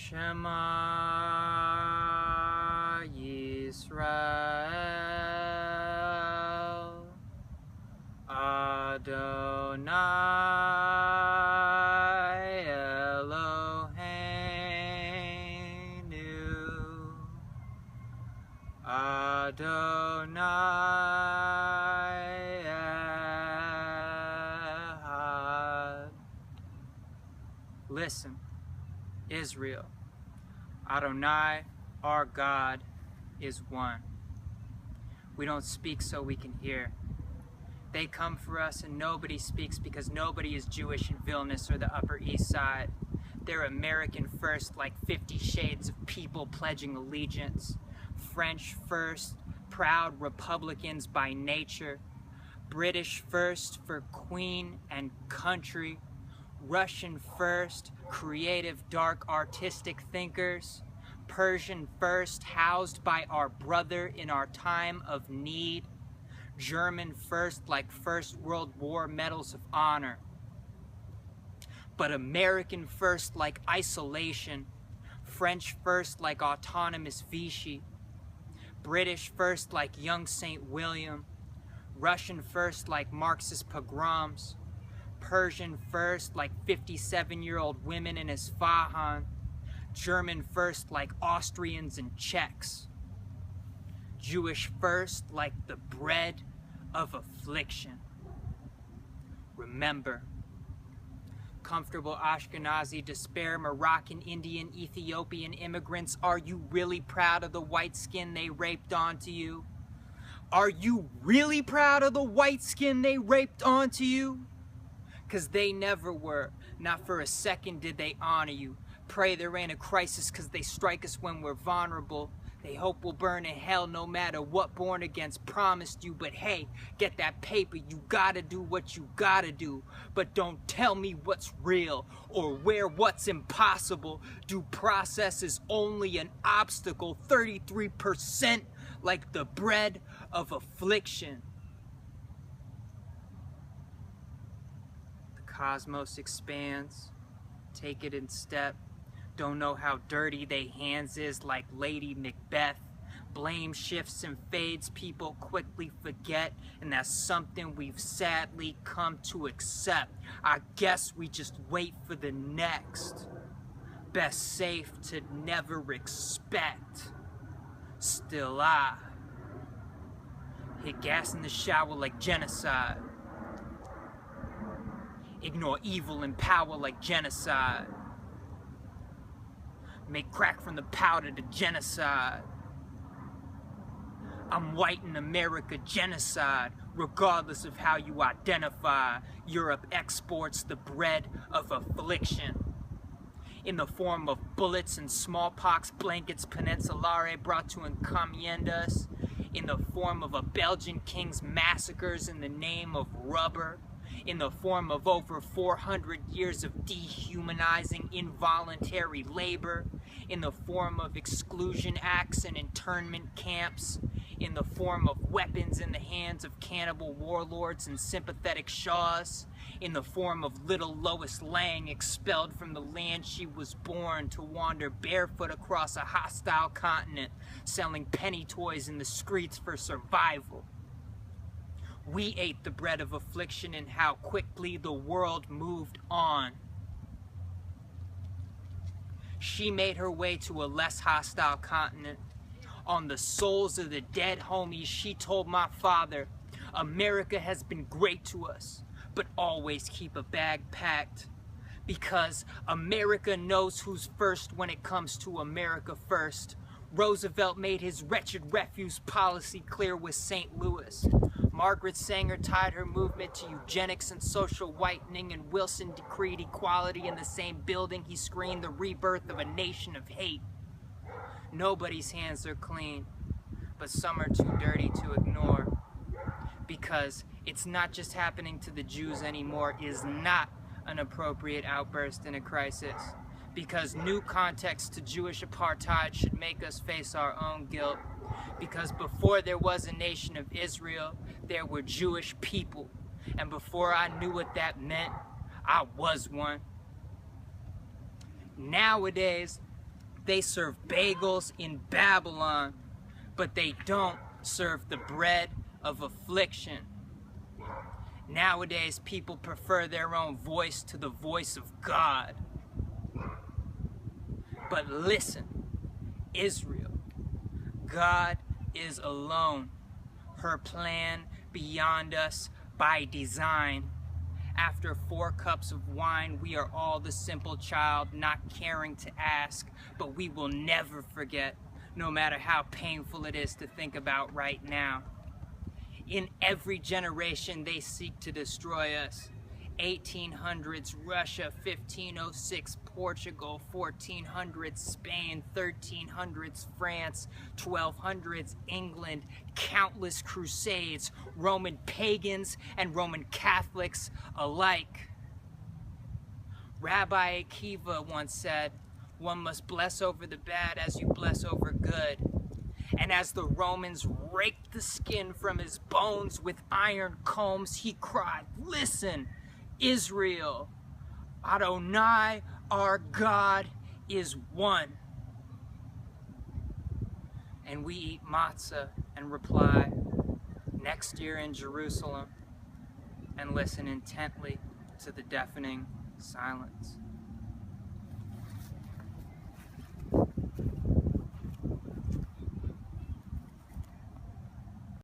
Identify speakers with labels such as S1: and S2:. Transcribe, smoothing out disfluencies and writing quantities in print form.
S1: Shema Yisrael Adonai Eloheinu Adonai Echad. Listen, Israel, Adonai, our God, is one. We don't speak so we can hear. They come for us and nobody speaks because nobody is Jewish in Vilnius or the Upper East Side. They're American first, like 50 Shades of people pledging allegiance. French first, proud Republicans by nature. British first for Queen and country. Russian first, creative, dark, artistic thinkers. Persian first, housed by our brother in our time of need. German first, like First World War medals of honor. But American first, like isolation. French first, like autonomous Vichy. British first, like young St. William. Russian first, like Marxist pogroms. Persian first, like 57-year-old women in Isfahan. German first, like Austrians and Czechs. Jewish first, like the bread of affliction. Remember, comfortable Ashkenazi despair, Moroccan, Indian, Ethiopian immigrants, are you really proud of the white skin they raped onto you? Are you really proud of the white skin they raped onto you? 'Cause they never were. Not for a second did they honor you. Pray there ain't a crisis 'cause they strike us when we're vulnerable. They hope we'll burn in hell no matter what born against promised you. But hey, get that paper, you gotta do what you gotta do. But don't tell me what's real or where what's impossible. Due process is only an obstacle, 33% like the bread of affliction. Cosmos expands, take it in step. Don't know how dirty they hands is, like Lady Macbeth. Blame shifts and fades, people quickly forget, and that's something we've sadly come to accept. I guess we just wait for the next. Best safe to never expect. Still I hit gas in the shower like genocide. Ignore evil and power like genocide. Make crack from the powder to genocide. I'm white in America, genocide. Regardless of how you identify, Europe exports the bread of affliction. In the form of bullets and smallpox blankets peninsulare brought to encomiendas. In the form of a Belgian king's massacres in the name of rubber. In the form of over 400 years of dehumanizing involuntary labor, in the form of exclusion acts and internment camps, in the form of weapons in the hands of cannibal warlords and sympathetic shaws, in the form of little Lois Lang expelled from the land she was born to wander barefoot across a hostile continent, selling penny toys in the streets for survival. We ate the bread of affliction and how quickly the world moved on. She made her way to a less hostile continent. On the souls of the dead homies, she told my father, America has been great to us, but always keep a bag packed. Because America knows who's first when it comes to America first. Roosevelt made his wretched refuse policy clear with St. Louis. Margaret Sanger tied her movement to eugenics and social whitening, and Wilson decreed equality in the same building he screened the rebirth of a nation of hate. Nobody's hands are clean, but some are too dirty to ignore. Because it's not just happening to the Jews anymore is not an appropriate outburst in a crisis. Because new context to Jewish apartheid should make us face our own guilt. Because before there was a nation of Israel, there were Jewish people. And before I knew what that meant, I was one. Nowadays, They serve bagels in Babylon, but they don't serve the bread of affliction. Nowadays, people prefer their own voice to the voice of God. But listen, Israel, God is alone. Her plan beyond us by design. After 4 cups of wine, we are all the simple child, not caring to ask, but we will never forget, no matter how painful it is to think about right now. In every generation, they seek to destroy us. 1800s Russia, 1506 Portugal, 1400s Spain, 1300s France, 1200s England, countless crusades, Roman pagans and Roman Catholics alike. Rabbi Akiva once said, "One must bless over the bad as you bless over good." And as the Romans raked the skin from his bones with iron combs, he cried, "Listen, Israel, Adonai, our God, is one." And we eat matzah and reply, "Next year in Jerusalem," and listen intently to the deafening silence.